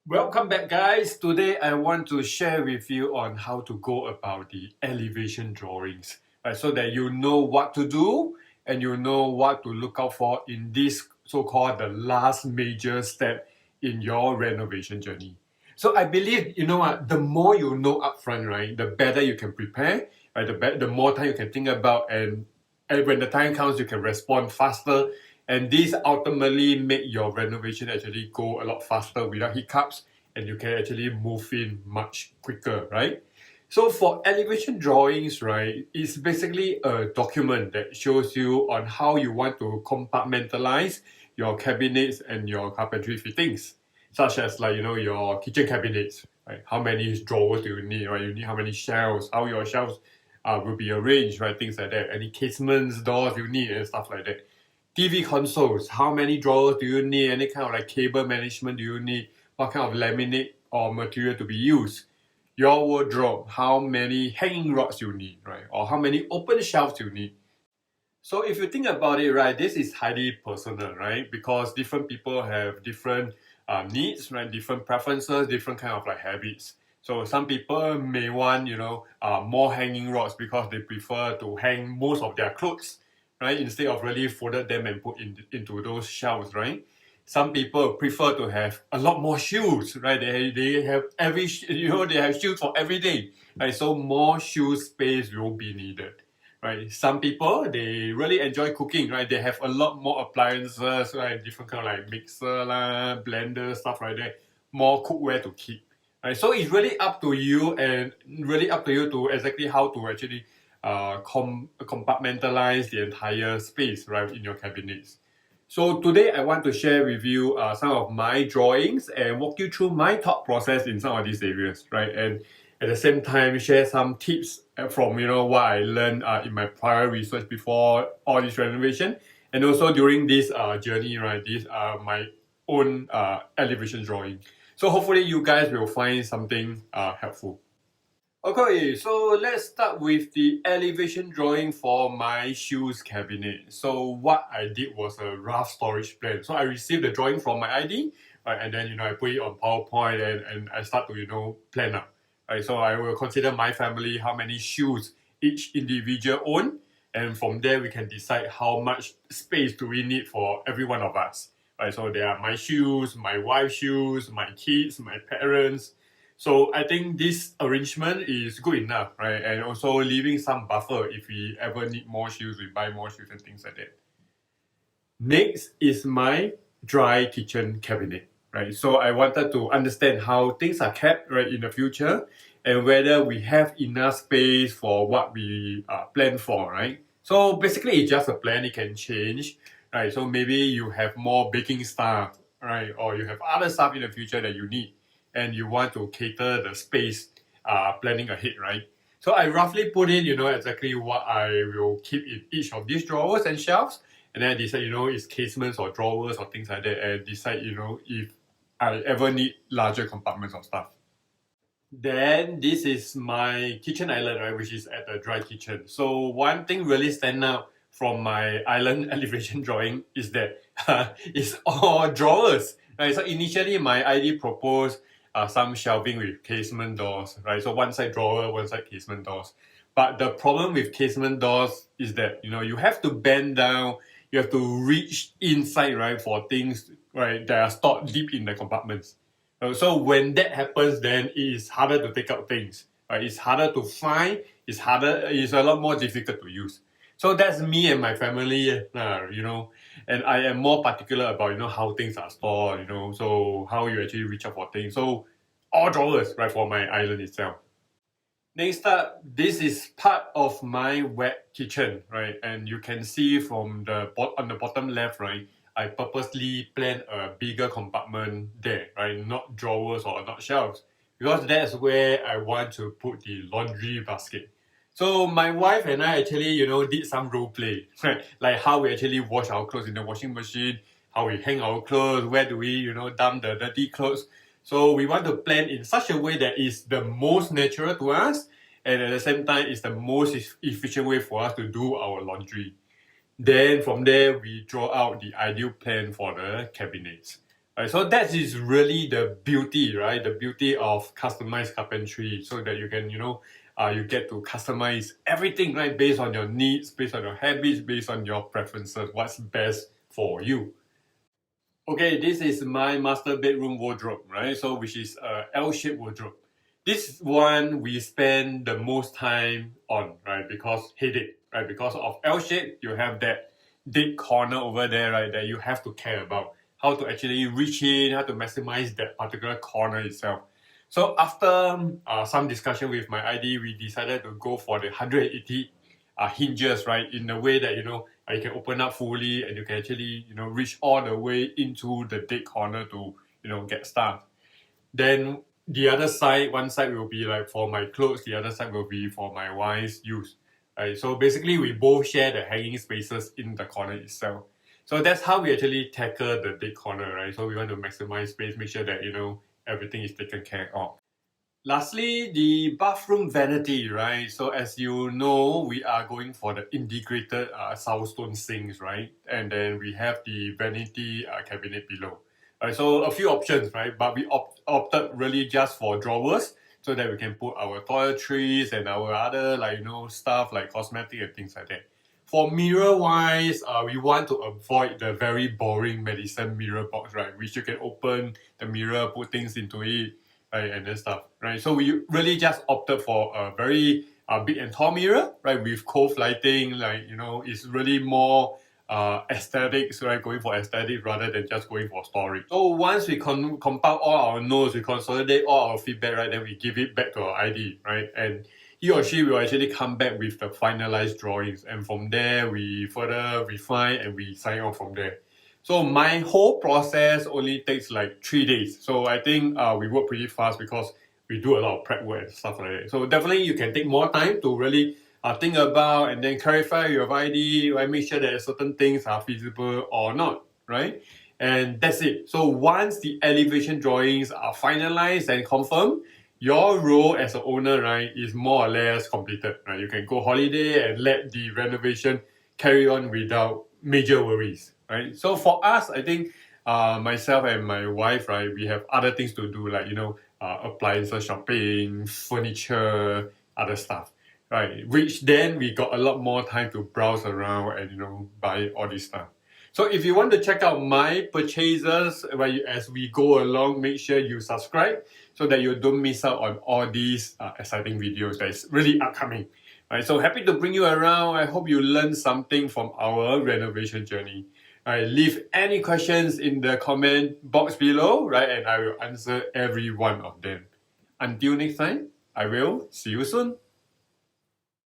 Welcome back, guys. Today I want to share with you on how to go about the elevation drawings, right? So that you know what to do and you know what to look out for in this so-called the last major step in your renovation journey. So I believe, you know what, the more you know upfront, right, the better you can prepare, right? The more time you can think about, and when the time comes, you can respond faster. And this ultimately make your renovation actually go a lot faster without hiccups, and you can actually move in much quicker, right? So for elevation drawings, right, it's basically a document that shows you on how you want to compartmentalize your cabinets and your carpentry fittings, such as like, your kitchen cabinets, right? How many drawers do you need, right? You need how many shelves, how your shelves will be arranged, right? Things like that. Any casements, doors you need and stuff like that. TV consoles, how many drawers do you need? Any kind of like cable management do you need? What kind of laminate or material to be used? Your wardrobe, how many hanging rods you need, right? Or how many open shelves you need. So if you think about it, right, this is highly personal, right? Because different people have different needs, right? Different preferences, different kind of like habits. So some people may want, more hanging rods because they prefer to hang most of their clothes, right? Instead of really folded them and put into those shelves, right? Some people prefer to have a lot more shoes, right? They have they have shoes for every day, right? So more shoe space will be needed, right? Some people, they really enjoy cooking, right? They have a lot more appliances, right? Different kind of like mixer lah, blender, stuff like that. More cookware to keep, right? So it's really up to you and really up to you to exactly how to actually compartmentalize the entire space, right, in your cabinets. So today I want to share with you some of my drawings and walk you through my thought process in some of these areas, right? And at the same time, share some tips from what I learned in my prior research before all this renovation, and also during this journey, right? This my own elevation drawing. So hopefully you guys will find something helpful. Okay, so let's start with the elevation drawing for my shoes cabinet. So what I did was a rough storage plan. So I received the drawing from my ID, right, and then I put it on PowerPoint and I start to plan out. Right, so I will consider my family, how many shoes each individual own, and from there we can decide how much space do we need for every one of us. Right, so there are my shoes, my wife's shoes, my kids, my parents. So I think this arrangement is good enough, right? And also leaving some buffer if we ever need more shoes, we buy more shoes and things like that. Next is my dry kitchen cabinet, right? So I wanted to understand how things are kept, right, in the future, and whether we have enough space for what we plan for, right? So basically it's just a plan, it can change, right? So maybe you have more baking stuff, right? Or you have other stuff in the future that you need and you want to cater the space planning ahead, right? So I roughly put in, exactly what I will keep in each of these drawers and shelves, and then I decide, it's casements or drawers or things like that, and decide, if I ever need larger compartments of stuff. Then this is my kitchen island, right, which is at the dry kitchen. So one thing really stand out from my island elevation drawing is that it's all drawers, right? So initially my ID proposed some shelving with casement doors, right? So one side drawer, one side casement doors. But the problem with casement doors is that you have to bend down, you have to reach inside, right, for things, right, that are stored deep in the compartments. So when that happens, then it is harder to take out things, right? It's harder to find. It's a lot more difficult to use. So that's me and my family, and I am more particular about how things are stored, so how you actually reach out for things. So all drawers, right, for my island itself. Next up, this is part of my wet kitchen, right? And you can see from on the bottom left, right, I purposely planned a bigger compartment there, right? Not drawers or not shelves, because that's where I want to put the laundry basket. So my wife and I actually, did some role play, right? Like how we actually wash our clothes in the washing machine, how we hang our clothes, where do we, dump the dirty clothes. So we want to plan in such a way that is the most natural to us, and at the same time is the most efficient way for us to do our laundry. Then from there we draw out the ideal plan for the cabinets. Right, so that is really the beauty, right? The beauty of customized carpentry, so that you can, you get to customize everything, right? Based on your needs, based on your habits, based on your preferences, what's best for you. Okay, this is my master bedroom wardrobe, right? So which is a L-shaped wardrobe. This one we spend the most time on, right? Because headache, right? Because of L-shape, you have that dead corner over there, right? That you have to care about. How to actually reach in, how to maximize that particular corner itself. So after some discussion with my ID, we decided to go for the 180 hinges, right? In a way that, you can open up fully and you can actually, reach all the way into the dead corner to, get stuff. Then the other side, one side will be like for my clothes, the other side will be for my wife's use. Right? So basically we both share the hanging spaces in the corner itself. So that's how we actually tackle the dead corner, right? So we want to maximize space, make sure that, everything is taken care of. Lastly, the bathroom vanity, right? So as you know, we are going for the integrated Soundstone sinks, right? And then we have the vanity cabinet below. Right, so a few options, right? But we opted really just for drawers so that we can put our toiletries and our other stuff like cosmetic and things like that. For mirror wise, we want to avoid the very boring medicine mirror box, right? Which you can open the mirror, put things into it, right, and then stuff, right? So we really just opted for a very big and tall mirror, right, with cove lighting, it's really more aesthetics, right, going for aesthetics rather than just going for storage. So once we compile all our notes, we consolidate all our feedback, right, then we give it back to our ID, right, and he or she will actually come back with the finalized drawings, and from there we further refine and we sign off from there. So my whole process only takes like 3 days. So I think we work pretty fast because we do a lot of prep work and stuff like that. So definitely you can take more time to really think about and then clarify your ID, right? Make sure that certain things are feasible or not, right? And that's it. So once the elevation drawings are finalized and confirmed, your role as an owner, right, is more or less completed, right? You can go holiday and let the renovation carry on without major worries, right? So for us, I think myself and my wife, right, we have other things to do, like appliances shopping, furniture, other stuff, right? Which then we got a lot more time to browse around and buy all this stuff. So if you want to check out my purchases right, as we go along, make sure you subscribe so that you don't miss out on all these exciting videos that is really upcoming. Right, so happy to bring you around. I hope you learned something from our renovation journey. Right, leave any questions in the comment box below, right, and I will answer every one of them. Until next time, I will see you soon.